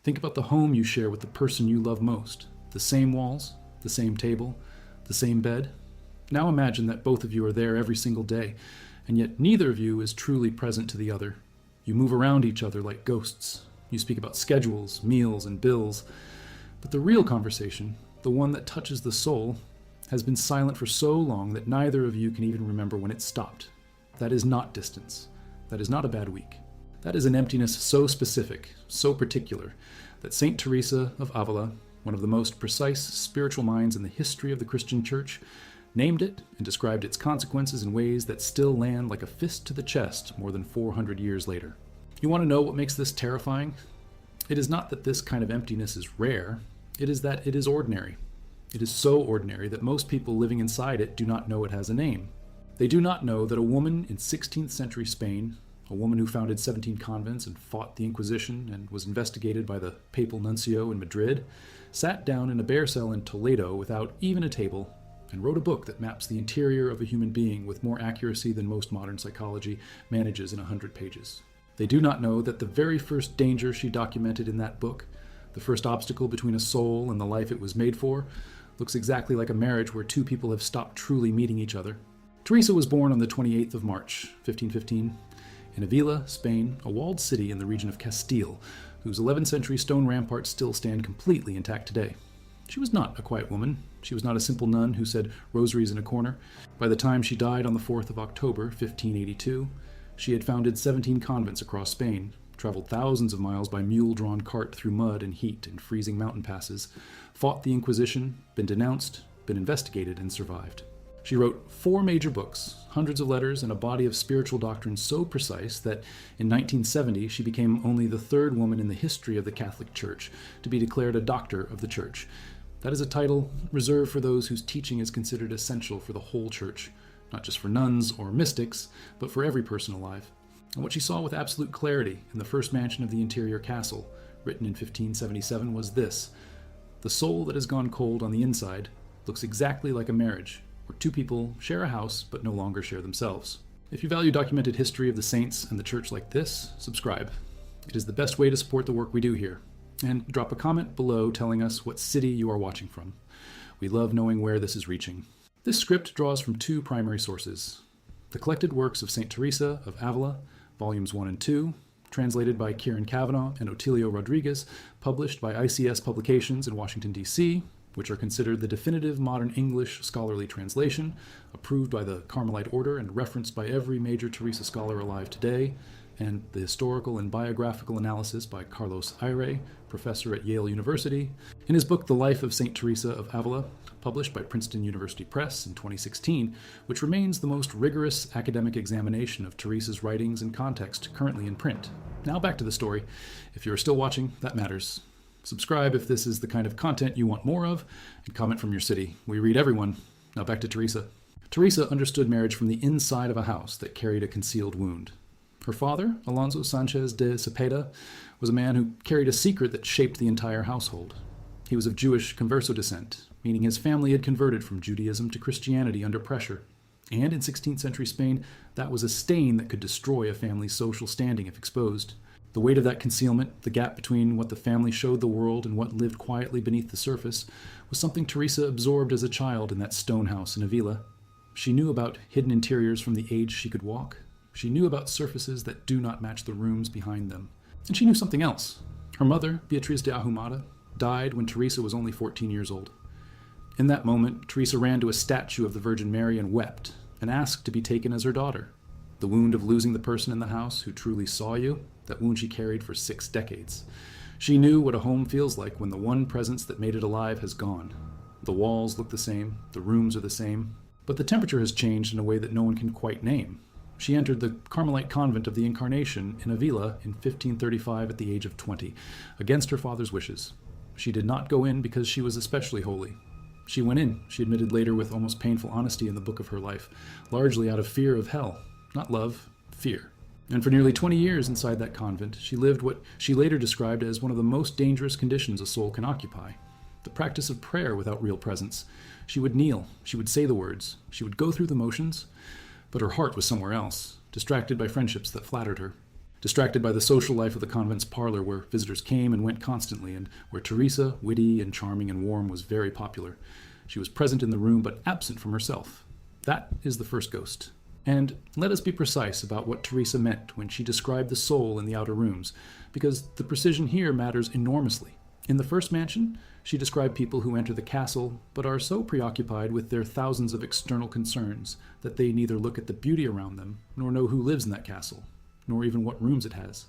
Think about the home you share with the person you love most. The same walls, the same table, the same bed. Now imagine that both of you are there every single day, and yet neither of you is truly present to the other. You move around each other like ghosts. You speak about schedules, meals, and bills. But the real conversation, the one that touches the soul, has been silent for so long that neither of you can even remember when it stopped. That is not distance. That is not a bad week. That is an emptiness so specific, so particular, that Saint Teresa of Avila, one of the most precise spiritual minds in the history of the Christian Church, named it and described its consequences in ways that still land like a fist to the chest more than 400 years later. You want to know what makes this terrifying? It is not that this kind of emptiness is rare, it is that it is ordinary. It is so ordinary that most people living inside it do not know it has a name. They do not know that a woman in 16th century Spain, a woman who founded 17 convents and fought the Inquisition and was investigated by the papal nuncio in Madrid, sat down in a bear cell in Toledo without even a table and wrote a book that maps the interior of a human being with more accuracy than most modern psychology manages in 100 pages. They do not know that the very first danger she documented in that book, the first obstacle between a soul and the life it was made for, looks exactly like a marriage where two people have stopped truly meeting each other. Teresa was born on the 28th of March, 1515, in Avila, Spain, a walled city in the region of Castile, whose 11th century stone ramparts still stand completely intact today. She was not a quiet woman. She was not a simple nun who said rosaries in a corner. By the time she died on the 4th of October, 1582, she had founded 17 convents across Spain, traveled thousands of miles by mule-drawn cart through mud and heat and freezing mountain passes, fought the Inquisition, been denounced, been investigated, and survived. She wrote 4 major books, hundreds of letters, and a body of spiritual doctrine so precise that in 1970 she became only the 3rd woman in the history of the Catholic Church to be declared a doctor of the Church. That is a title reserved for those whose teaching is considered essential for the whole Church, not just for nuns or mystics, but for every person alive. And what she saw with absolute clarity in the first mansion of the interior castle, written in 1577, was this: the soul that has gone cold on the inside looks exactly like a marriage, where two people share a house but no longer share themselves. If you value documented history of the saints and the Church like this, subscribe. It is the best way to support the work we do here. And drop a comment below telling us what city you are watching from. We love knowing where this is reaching. This script draws from 2 primary sources: the collected works of Saint Teresa of Avila, volumes 1 and 2, translated by Kieran Kavanagh and Otilio Rodriguez, published by ICS Publications in Washington, D.C., which are considered the definitive modern English scholarly translation, approved by the Carmelite Order and referenced by every major Teresa scholar alive today, and the historical and biographical analysis by Carlos Aire, professor at Yale University, in his book The Life of St. Teresa of Avila, published by Princeton University Press in 2016, which remains the most rigorous academic examination of Teresa's writings and context currently in print. Now back to the story. If you're still watching, that matters. Subscribe if this is the kind of content you want more of, and comment from your city. We read everyone. Now back to Teresa. Teresa understood marriage from the inside of a house that carried a concealed wound. Her father, Alonso Sanchez de Cepeda, was a man who carried a secret that shaped the entire household. He was of Jewish converso descent, meaning his family had converted from Judaism to Christianity under pressure. And in 16th century Spain, that was a stain that could destroy a family's social standing if exposed. The weight of that concealment, the gap between what the family showed the world and what lived quietly beneath the surface, was something Teresa absorbed as a child in that stone house in Avila. She knew about hidden interiors from the age she could walk. She knew about surfaces that do not match the rooms behind them. And she knew something else. Her mother, Beatriz de Ahumada, died when Teresa was only 14 years old. In that moment, Teresa ran to a statue of the Virgin Mary and wept, and asked to be taken as her daughter. The wound of losing the person in the house who truly saw you, that wound she carried for 6 decades. She knew what a home feels like when the one presence that made it alive has gone. The walls look the same, the rooms are the same, but the temperature has changed in a way that no one can quite name. She entered the Carmelite convent of the Incarnation in Avila in 1535 at the age of 20, against her father's wishes. She did not go in because she was especially holy. She went in, she admitted later with almost painful honesty in the book of her life, largely out of fear of hell, not love, fear. And for nearly 20 years inside that convent, she lived what she later described as one of the most dangerous conditions a soul can occupy: the practice of prayer without real presence. She would kneel, she would say the words, she would go through the motions, but her heart was somewhere else, distracted by friendships that flattered her. distracted by the social life of the convent's parlor where visitors came and went constantly, and where Teresa, witty and charming and warm, was very popular. She was present in the room but absent from herself. That is the first ghost. And let us be precise about what Teresa meant when she described the soul in the outer rooms, because the precision here matters enormously. In the first mansion, she described people who enter the castle but are so preoccupied with their thousands of external concerns that they neither look at the beauty around them, nor know who lives in that castle, nor even what rooms it has.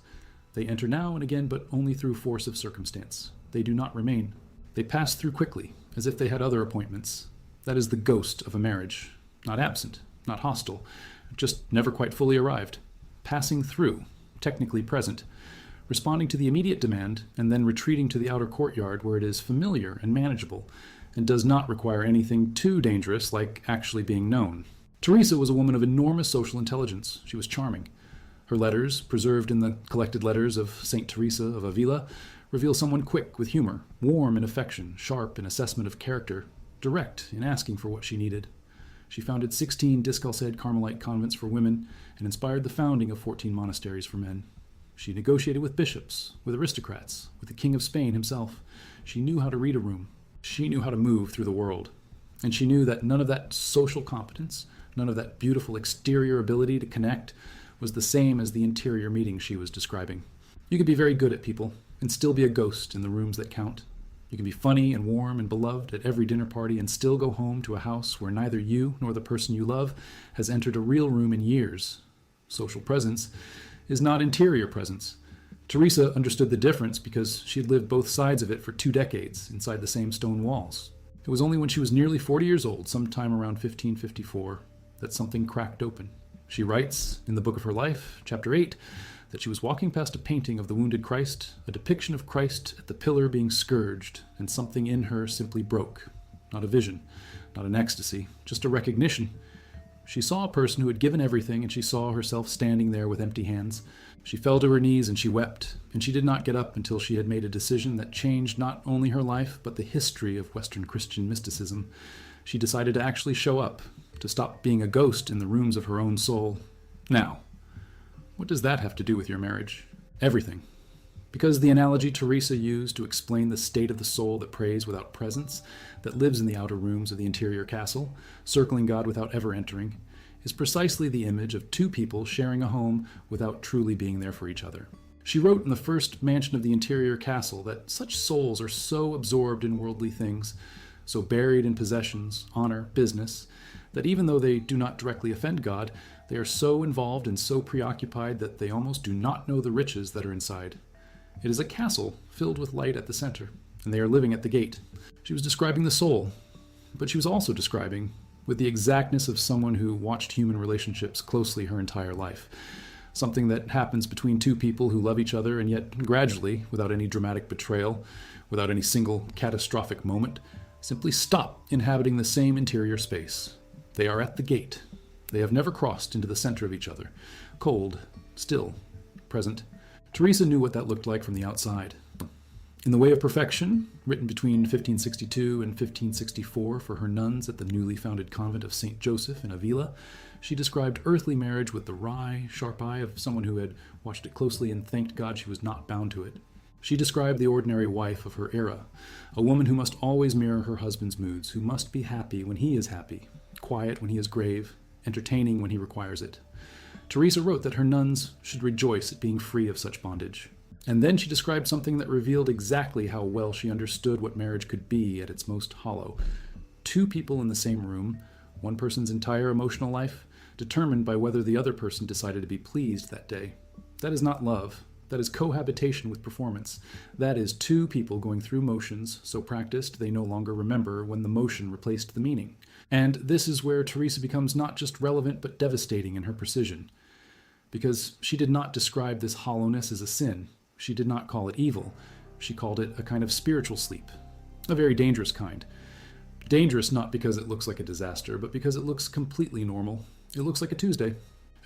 They enter now and again, but only through force of circumstance. They do not remain. They pass through quickly, as if they had other appointments. That is the ghost of a marriage. Not absent, not hostile, just never quite fully arrived. Passing through, technically present, responding to the immediate demand, and then retreating to the outer courtyard where it is familiar and manageable, and does not require anything too dangerous like actually being known. Teresa was a woman of enormous social intelligence. She was charming. Her letters, preserved in the collected letters of St. Teresa of Avila, reveal someone quick with humor, warm in affection, sharp in assessment of character, direct in asking for what she needed. She founded 16 Discalced Carmelite convents for women and inspired the founding of 14 monasteries for men. She negotiated with bishops, with aristocrats, with the King of Spain himself. She knew how to read a room. She knew how to move through the world. And she knew that none of that social competence, none of that beautiful exterior ability to connect, was the same as the interior meeting she was describing. You can be very good at people and still be a ghost in the rooms that count. You can be funny and warm and beloved at every dinner party and still go home to a house where neither you nor the person you love has entered a real room in years. Social presence is not interior presence. Teresa understood the difference because she had lived both sides of it for 2 decades inside the same stone walls. It was only when she was nearly 40 years old, sometime around 1554, that something cracked open. She writes in the book of her life, chapter 8, that she was walking past a painting of the wounded Christ, a depiction of Christ at the pillar being scourged, and something in her simply broke. Not a vision, not an ecstasy, just a recognition. She saw a person who had given everything, and she saw herself standing there with empty hands. She fell to her knees and she wept, and she did not get up until she had made a decision that changed not only her life, but the history of Western Christian mysticism. She decided to actually show up, to stop being a ghost in the rooms of her own soul. Now, what does that have to do with your marriage? Everything. Because the analogy Teresa used to explain the state of the soul that prays without presence, that lives in the outer rooms of the interior castle, circling God without ever entering, is precisely the image of 2 people sharing a home without truly being there for each other. She wrote in the first mansion of the interior castle that such souls are so absorbed in worldly things, so buried in possessions, honor, business, that even though they do not directly offend God, they are so involved and so preoccupied that they almost do not know the riches that are inside. It is a castle filled with light at the center, and they are living at the gate. She was describing the soul, but she was also describing, with the exactness of someone who watched human relationships closely her entire life, something that happens between 2 people who love each other and yet gradually, without any dramatic betrayal, without any single catastrophic moment, simply stop inhabiting the same interior space. They are at the gate. They have never crossed into the center of each other. Cold, still, present. Teresa knew what that looked like from the outside. In The Way of Perfection, written between 1562 and 1564 for her nuns at the newly founded convent of St. Joseph in Avila, she described earthly marriage with the wry, sharp eye of someone who had watched it closely and thanked God she was not bound to it. She described the ordinary wife of her era, a woman who must always mirror her husband's moods, who must be happy when he is happy, quiet when he is grave, entertaining when he requires it. Teresa wrote that her nuns should rejoice at being free of such bondage. And then she described something that revealed exactly how well she understood what marriage could be at its most hollow. 2 people in the same room, one person's entire emotional life, determined by whether the other person decided to be pleased that day. That is not love. That is cohabitation with performance. That is 2 people going through motions, so practiced they no longer remember when the motion replaced the meaning. And this is where Teresa becomes not just relevant but devastating in her precision. Because she did not describe this hollowness as a sin. She did not call it evil. She called it a kind of spiritual sleep. A very dangerous kind. Dangerous not because it looks like a disaster, but because it looks completely normal. It looks like a Tuesday.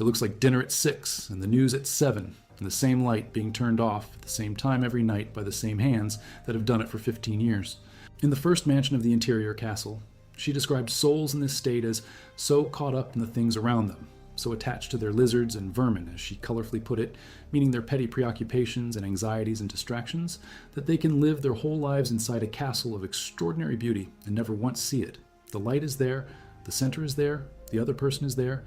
It looks like dinner at 6 and the news at 7, and the same light being turned off at the same time every night by the same hands that have done it for 15 years. In the first mansion of the interior castle, she described souls in this state as so caught up in the things around them, so attached to their lizards and vermin, as she colorfully put it, meaning their petty preoccupations and anxieties and distractions, that they can live their whole lives inside a castle of extraordinary beauty and never once see it. The light is there, the center is there, the other person is there,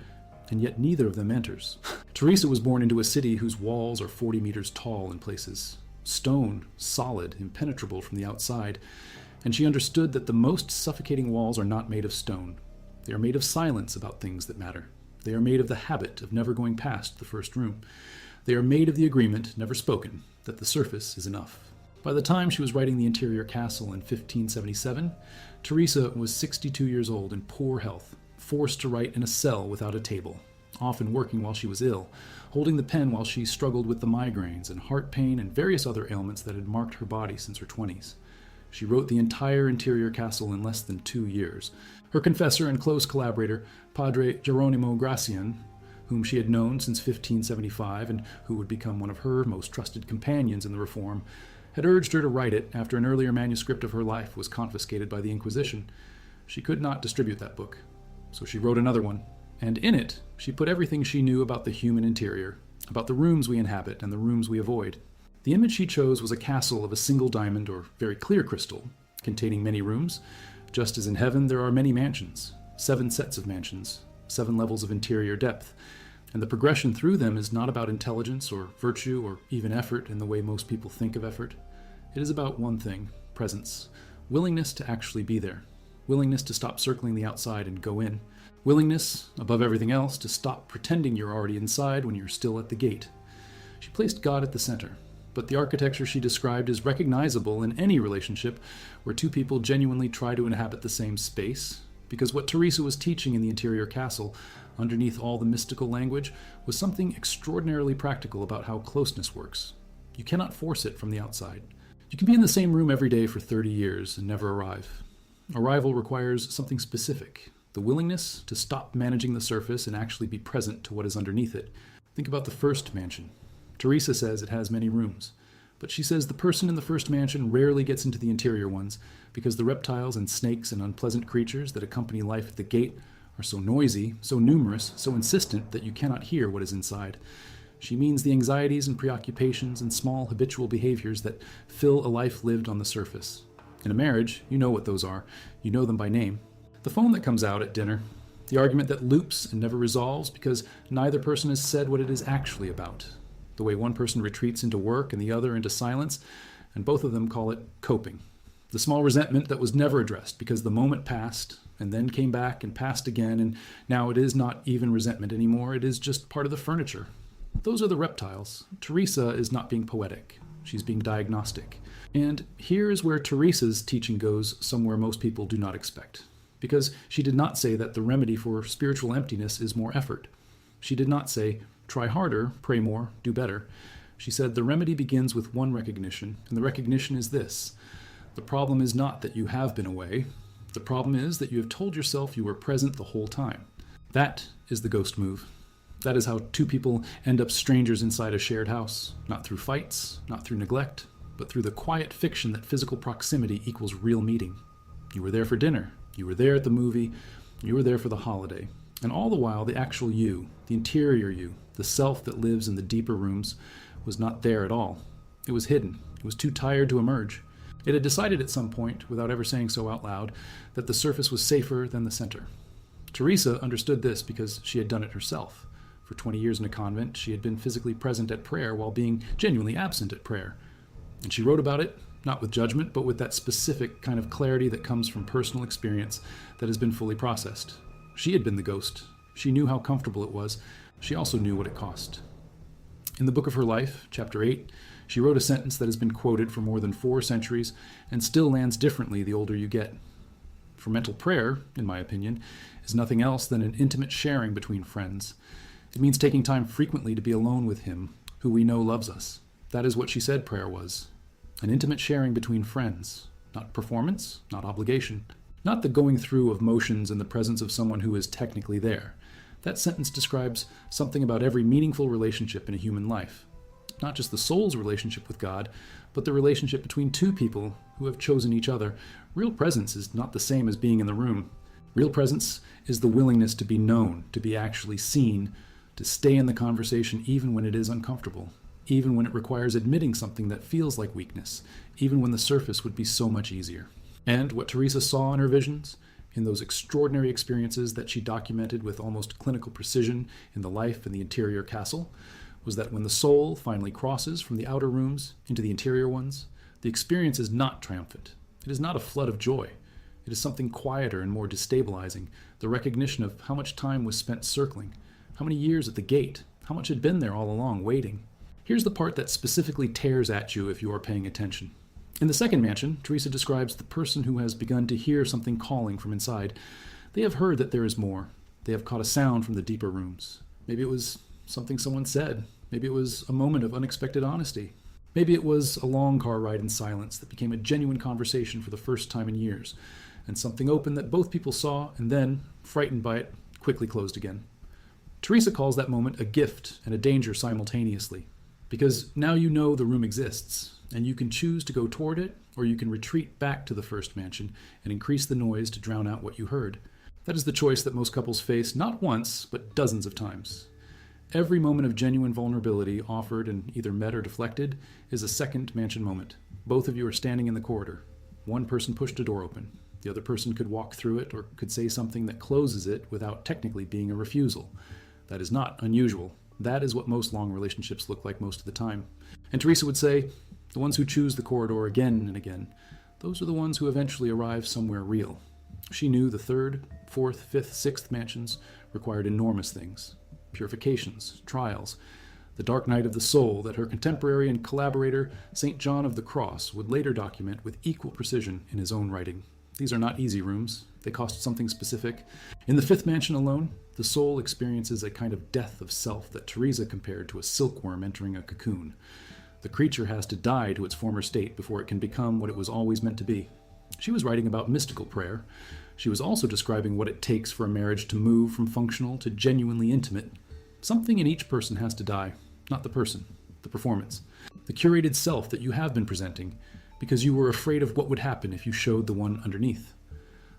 and yet neither of them enters. Teresa was born into a city whose walls are 40 meters tall in places, stone, solid, impenetrable from the outside, and she understood that the most suffocating walls are not made of stone. They are made of silence about things that matter. They are made of the habit of never going past the first room. They are made of the agreement, never spoken, that the surface is enough. By the time she was writing the interior castle in 1577, Teresa was 62 years old in poor health, forced to write in a cell without a table, often working while she was ill, holding the pen while she struggled with the migraines and heart pain and various other ailments that had marked her body since her 20s. She wrote the entire interior castle in less than 2 years. Her confessor and close collaborator, Padre Geronimo Gracian, whom she had known since 1575 and who would become one of her most trusted companions in the Reform, had urged her to write it after an earlier manuscript of her life was confiscated by the Inquisition. She could not distribute that book, so she wrote another one, and in it she put everything she knew about the human interior, about the rooms we inhabit and the rooms we avoid. The image she chose was a castle of a single diamond or very clear crystal, containing many rooms. Just as in heaven there are many mansions, 7 sets of mansions, 7 levels of interior depth, and the progression through them is not about intelligence or virtue or even effort in the way most people think of effort. It is about one thing, presence, willingness to actually be there, willingness to stop circling the outside and go in, willingness, above everything else, to stop pretending you're already inside when you're still at the gate. She placed God at the center, but the architecture she described is recognizable in any relationship where two people genuinely try to inhabit the same space, because what Teresa was teaching in the interior castle, underneath all the mystical language, was something extraordinarily practical about how closeness works. You cannot force it from the outside. You can be in the same room every day for 30 years and never arrive. Arrival requires something specific, the willingness to stop managing the surface and actually be present to what is underneath it. Think about the first mansion. Teresa says it has many rooms, but she says the person in the first mansion rarely gets into the interior ones because the reptiles and snakes and unpleasant creatures that accompany life at the gate are so noisy, so numerous, so insistent that you cannot hear what is inside. She means the anxieties and preoccupations and small habitual behaviors that fill a life lived on the surface. In a marriage, you know what those are. You know them by name. The phone that comes out at dinner, the argument that loops and never resolves because neither person has said what it is actually about. The way one person retreats into work and the other into silence, and both of them call it coping. The small resentment that was never addressed because the moment passed and then came back and passed again, and now it is not even resentment anymore, it is just part of the furniture. Those are the reptiles. Teresa is not being poetic. She's being diagnostic. And here is where Teresa's teaching goes somewhere most people do not expect. Because she did not say that the remedy for spiritual emptiness is more effort. She did not say, try harder, pray more, do better. She said the remedy begins with one recognition, and the recognition is this. The problem is not that you have been away. The problem is that you have told yourself you were present the whole time. That is the ghost move. That is how two people end up strangers inside a shared house, not through fights, not through neglect, but through the quiet fiction that physical proximity equals real meeting. You were there for dinner. You were there at the movie. You were there for the holiday. And all the while, the actual you, the interior you, the self that lives in the deeper rooms, was not there at all. It was hidden. It was too tired to emerge. It had decided at some point, without ever saying so out loud, that the surface was safer than the center. Teresa understood this because she had done it herself. For 20 years in a convent, she had been physically present at prayer while being genuinely absent at prayer. And she wrote about it, not with judgment, but with that specific kind of clarity that comes from personal experience that has been fully processed. She had been the ghost. She knew how comfortable it was. She also knew what it cost. In the book of her life, chapter 8, she wrote a sentence that has been quoted for more than 4 centuries and still lands differently the older you get. For mental prayer, in my opinion, is nothing else than an intimate sharing between friends. It means taking time frequently to be alone with him, who we know loves us. That is what she said prayer was. An intimate sharing between friends, not performance, not obligation, not the going through of motions in the presence of someone who is technically there. That sentence describes something about every meaningful relationship in a human life. Not just the soul's relationship with God, but the relationship between two people who have chosen each other. Real presence is not the same as being in the room. Real presence is the willingness to be known, to be actually seen, to stay in the conversation even when it is uncomfortable, even when it requires admitting something that feels like weakness, even when the surface would be so much easier. And what Teresa saw in her visions, in those extraordinary experiences that she documented with almost clinical precision in the life in the interior castle, was that when the soul finally crosses from the outer rooms into the interior ones, the experience is not triumphant. It is not a flood of joy. It is something quieter and more destabilizing, the recognition of how much time was spent circling, how many years at the gate, how much had been there all along, waiting. Here's the part that specifically tears at you if you are paying attention. In the second mansion, Teresa describes the person who has begun to hear something calling from inside. They have heard that there is more. They have caught a sound from the deeper rooms. Maybe it was something someone said. Maybe it was a moment of unexpected honesty. Maybe it was a long car ride in silence that became a genuine conversation for the first time in years, and something opened that both people saw and then, frightened by it, quickly closed again. Teresa calls that moment a gift and a danger simultaneously, because now you know the room exists, and you can choose to go toward it, or you can retreat back to the first mansion and increase the noise to drown out what you heard. That is the choice that most couples face not once, but dozens of times. Every moment of genuine vulnerability offered and either met or deflected is a second mansion moment. Both of you are standing in the corridor. One person pushed a door open. The other person could walk through it or could say something that closes it without technically being a refusal. That is not unusual. That is what most long relationships look like most of the time. And Teresa would say, the ones who choose the corridor again and again, those are the ones who eventually arrive somewhere real. She knew the third, fourth, fifth, sixth mansions required enormous things. Purifications, trials, the dark night of the soul that her contemporary and collaborator, St. John of the Cross, would later document with equal precision in his own writing. These are not easy rooms. They cost something specific. In the fifth mansion alone, the soul experiences a kind of death of self that Teresa compared to a silkworm entering a cocoon. The creature has to die to its former state before it can become what it was always meant to be. She was writing about mystical prayer. She was also describing what it takes for a marriage to move from functional to genuinely intimate. Something in each person has to die, not the person, the performance, the curated self that you have been presenting, because you were afraid of what would happen if you showed the one underneath.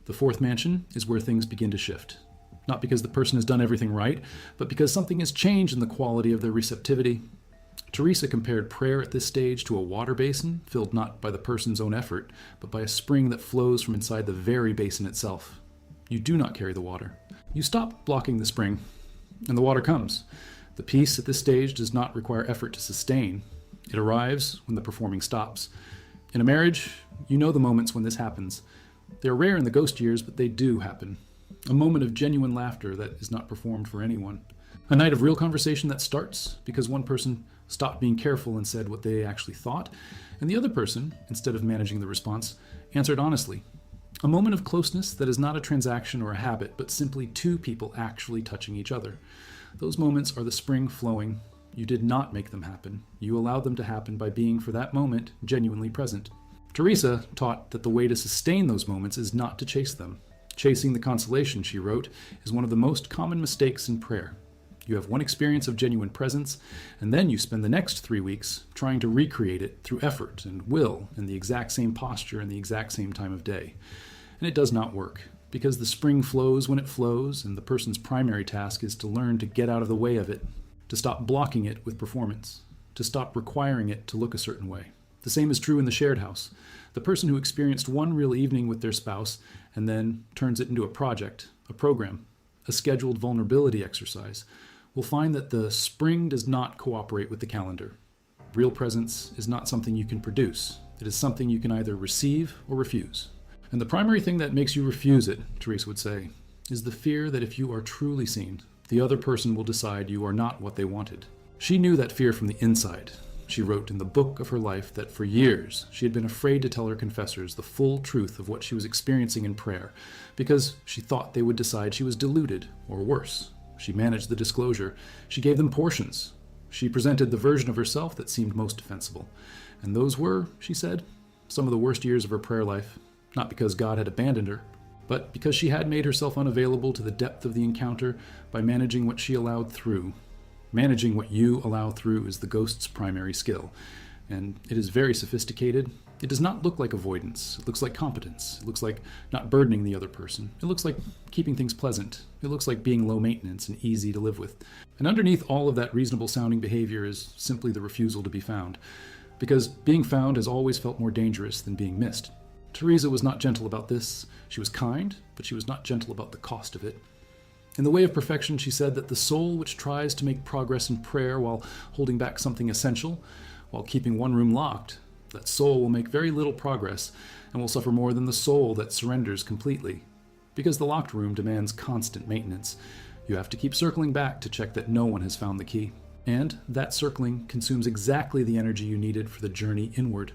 The fourth mansion is where things begin to shift. Not because the person has done everything right, but because something has changed in the quality of their receptivity. Teresa compared prayer at this stage to a water basin filled not by the person's own effort, but by a spring that flows from inside the very basin itself. You do not carry the water. You stop blocking the spring, and the water comes. The peace at this stage does not require effort to sustain. It arrives when the performing stops. In a marriage, you know the moments when this happens. They are rare in the ghost years, but they do happen. A moment of genuine laughter that is not performed for anyone. A night of real conversation that starts because one person stopped being careful and said what they actually thought, and the other person, instead of managing the response, answered honestly. A moment of closeness that is not a transaction or a habit, but simply two people actually touching each other. Those moments are the spring flowing. You did not make them happen. You allowed them to happen by being, for that moment, genuinely present. Teresa taught that the way to sustain those moments is not to chase them. Chasing the consolation, she wrote, is one of the most common mistakes in prayer. You have one experience of genuine presence, and then you spend the next 3 weeks trying to recreate it through effort and will in the exact same posture and the exact same time of day. And it does not work, because the spring flows when it flows, and the person's primary task is to learn to get out of the way of it, to stop blocking it with performance, to stop requiring it to look a certain way. The same is true in the shared house. The person who experienced one real evening with their spouse and then turns it into a project, a program, a scheduled vulnerability exercise, will find that the spring does not cooperate with the calendar. Real presence is not something you can produce. It is something you can either receive or refuse. And the primary thing that makes you refuse it, Teresa would say, is the fear that if you are truly seen, the other person will decide you are not what they wanted. She knew that fear from the inside. She wrote in the book of her life that for years she had been afraid to tell her confessors the full truth of what she was experiencing in prayer, because she thought they would decide she was deluded, or worse. She managed the disclosure. She gave them portions. She presented the version of herself that seemed most defensible. And those were, she said, some of the worst years of her prayer life, not because God had abandoned her, but because she had made herself unavailable to the depth of the encounter by managing what she allowed through. Managing what you allow through is the ghost's primary skill, and it is very sophisticated, It does not look like avoidance. It looks like competence. It looks like not burdening the other person. It looks like keeping things pleasant. It looks like being low maintenance and easy to live with. And underneath all of that reasonable sounding behavior is simply the refusal to be found. Because being found has always felt more dangerous than being missed. Teresa was not gentle about this. She was kind, but she was not gentle about the cost of it. In The Way of Perfection, she said that the soul which tries to make progress in prayer while holding back something essential, while keeping one room locked, that soul will make very little progress and will suffer more than the soul that surrenders completely. Because the locked room demands constant maintenance. You have to keep circling back to check that no one has found the key. And that circling consumes exactly the energy you needed for the journey inward.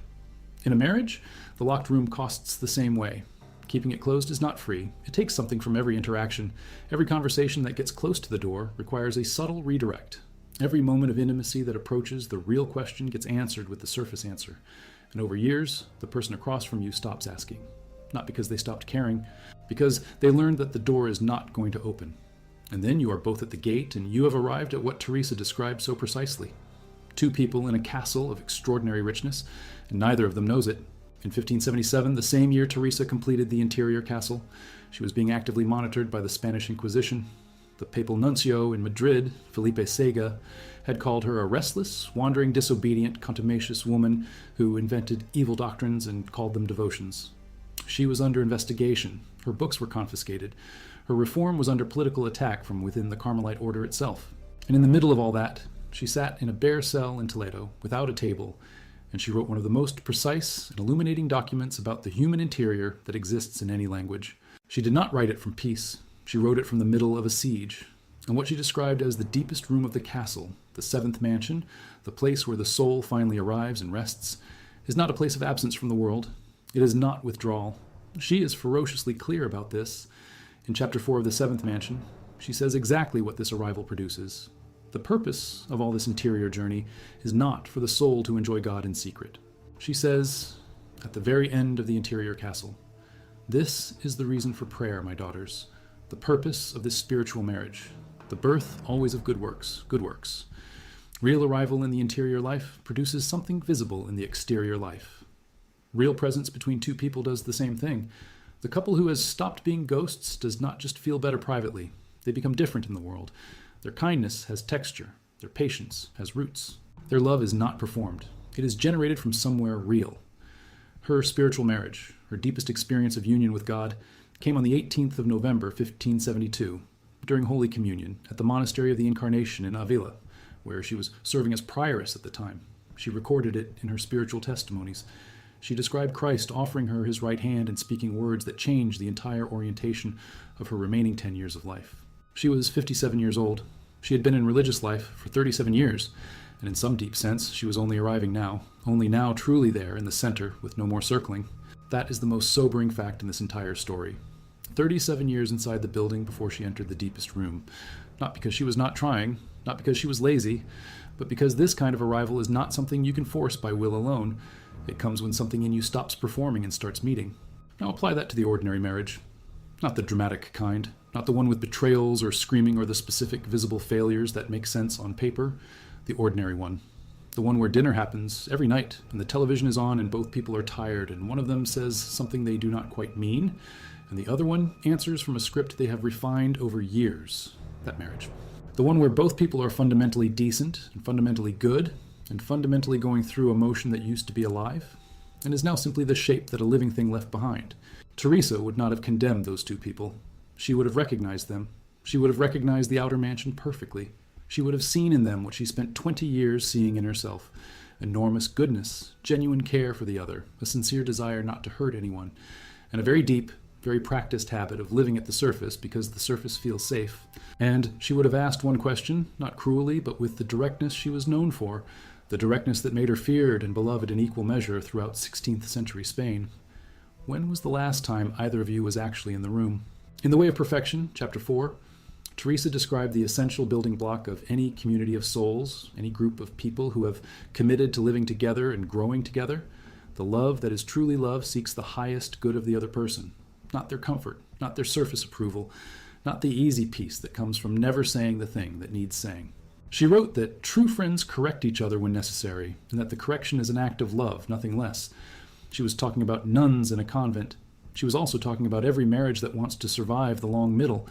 In a marriage, the locked room costs the same way. Keeping it closed is not free. It takes something from every interaction. Every conversation that gets close to the door requires a subtle redirect. Every moment of intimacy that approaches the real question gets answered with the surface answer. And over years, the person across from you stops asking. Not because they stopped caring, because they learned that the door is not going to open. And then you are both at the gate, and you have arrived at what Teresa described so precisely. Two people in a castle of extraordinary richness, and neither of them knows it. In 1577, the same year Teresa completed the interior castle, she was being actively monitored by the Spanish Inquisition. The papal nuncio in Madrid, Felipe Sega, had called her a restless, wandering, disobedient, contumacious woman who invented evil doctrines and called them devotions. She was under investigation. Her books were confiscated. Her reform was under political attack from within the Carmelite order itself. And in the middle of all that, she sat in a bare cell in Toledo, without a table, and she wrote one of the most precise and illuminating documents about the human interior that exists in any language. She did not write it from peace. She wrote it from the middle of a siege, and what she described as the deepest room of the castle, the seventh mansion, the place where the soul finally arrives and rests, is not a place of absence from the world. It is not withdrawal. She is ferociously clear about this. In chapter 4 of the seventh mansion, she says exactly what this arrival produces. The purpose of all this interior journey is not for the soul to enjoy God in secret. She says, at the very end of the interior castle, "This is the reason for prayer, my daughters, the purpose of this spiritual marriage, the birth always of good works, good works. Real arrival in the interior life produces something visible in the exterior life. Real presence between two people does the same thing. The couple who has stopped being ghosts does not just feel better privately. They become different in the world. Their kindness has texture. Their patience has roots. Their love is not performed. It is generated from somewhere real." Her spiritual marriage, her deepest experience of union with God, came on the 18th of November, 1572, during Holy Communion at the Monastery of the Incarnation in Avila, where she was serving as prioress at the time. She recorded it in her spiritual testimonies. She described Christ offering her his right hand and speaking words that changed the entire orientation of her remaining 10 years of life. She was 57 years old. She had been in religious life for 37 years, and in some deep sense, she was only arriving now, only now truly there in the center with no more circling. That is the most sobering fact in this entire story. 37 years inside the building before she entered the deepest room. Not because she was not trying, not because she was lazy, but because this kind of arrival is not something you can force by will alone. It comes when something in you stops performing and starts meeting. Now apply that to the ordinary marriage. Not the dramatic kind, not the one with betrayals or screaming or the specific visible failures that make sense on paper. The ordinary one. The one where dinner happens every night and the television is on and both people are tired and one of them says something they do not quite mean and the other one answers from a script they have refined over years. That marriage. The one where both people are fundamentally decent and fundamentally good and fundamentally going through emotion that used to be alive and is now simply the shape that a living thing left behind. Teresa would not have condemned those two people. She would have recognized them. She would have recognized the outer mansion perfectly. She would have seen in them what she spent 20 years seeing in herself. Enormous goodness, genuine care for the other, a sincere desire not to hurt anyone, and a very deep, very practiced habit of living at the surface because the surface feels safe. And she would have asked one question, not cruelly, but with the directness she was known for, the directness that made her feared and beloved in equal measure throughout 16th century Spain. When was the last time either of you was actually in the room? In The Way of Perfection, chapter 4, Teresa described the essential building block of any community of souls, any group of people who have committed to living together and growing together. The love that is truly love seeks the highest good of the other person, not their comfort, not their surface approval, not the easy peace that comes from never saying the thing that needs saying. She wrote that true friends correct each other when necessary, and that the correction is an act of love, nothing less. She was talking about nuns in a convent. She was also talking about every marriage that wants to survive the long middle.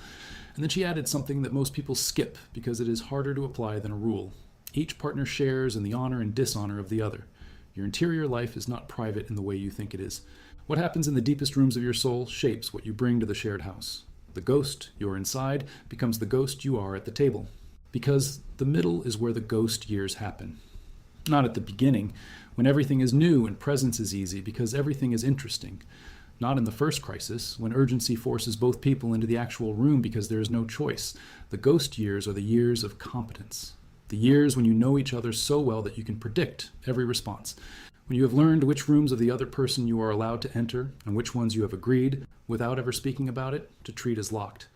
And then she added something that most people skip because it is harder to apply than a rule. Each partner shares in the honor and dishonor of the other. Your interior life is not private in the way you think it is. What happens in the deepest rooms of your soul shapes what you bring to the shared house. The ghost you're inside becomes the ghost you are at the table. Because the middle is where the ghost years happen. Not at the beginning, when everything is new and presence is easy because everything is interesting. Not in the first crisis, when urgency forces both people into the actual room because there is no choice. The ghost years are the years of competence. The years when you know each other so well that you can predict every response. When you have learned which rooms of the other person you are allowed to enter and which ones you have agreed, without ever speaking about it, to treat as locked.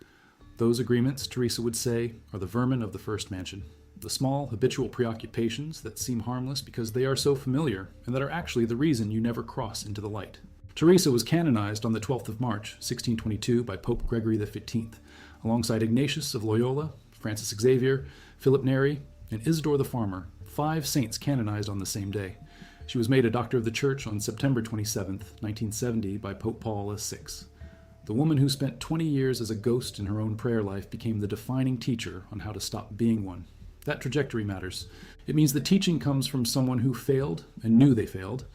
Those agreements, Teresa would say, are the vermin of the first mansion. The small, habitual preoccupations that seem harmless because they are so familiar and that are actually the reason you never cross into the light. Teresa was canonized on the 12th of March, 1622 by Pope Gregory XV, alongside Ignatius of Loyola, Francis Xavier, Philip Neri, and Isidore the Farmer, 5 saints canonized on the same day. She was made a Doctor of the Church on September 27, 1970 by Pope Paul VI. The woman who spent 20 years as a ghost in her own prayer life became the defining teacher on how to stop being one. That trajectory matters. It means the teaching comes from someone who failed and knew they failed,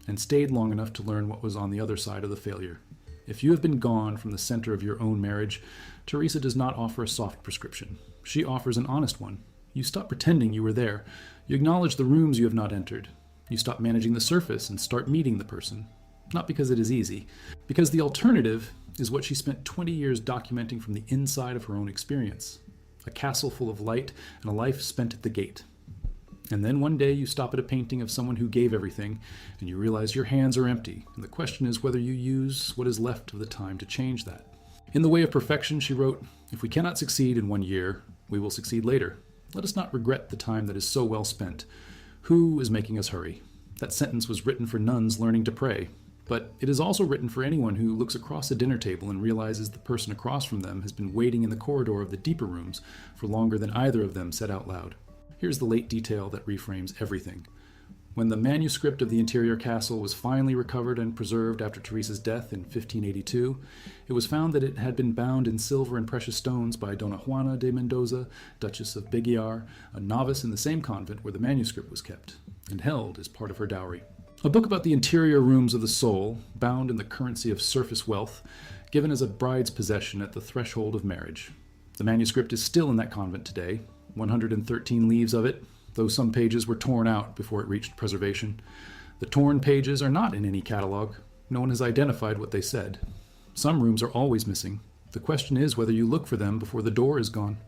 and stayed long enough to learn what was on the other side of the failure. If you have been gone from the center of your own marriage, Teresa does not offer a soft prescription. She offers an honest one. You stop pretending you were there. You acknowledge the rooms you have not entered. You stop managing the surface and start meeting the person. Not because it is easy, because the alternative is what she spent 20 years documenting from the inside of her own experience. A castle full of light and a life spent at the gate. And then one day you stop at a painting of someone who gave everything, and you realize your hands are empty, and the question is whether you use what is left of the time to change that. In The Way of Perfection, she wrote, "If we cannot succeed in 1 year, we will succeed later. Let us not regret the time that is so well spent. Who is making us hurry?" That sentence was written for nuns learning to pray. But it is also written for anyone who looks across a dinner table and realizes the person across from them has been waiting in the corridor of the deeper rooms for longer than either of them said out loud. Here's the late detail that reframes everything. When the manuscript of the interior castle was finally recovered and preserved after Teresa's death in 1582, it was found that it had been bound in silver and precious stones by Dona Juana de Mendoza, Duchess of Beguiar, a novice in the same convent where the manuscript was kept, and held as part of her dowry. A book about the interior rooms of the soul, bound in the currency of surface wealth, given as a bride's possession at the threshold of marriage. The manuscript is still in that convent today, 113 leaves of it, though some pages were torn out before it reached preservation. The torn pages are not in any catalog. No one has identified what they said. Some rooms are always missing. The question is whether you look for them before the door is gone.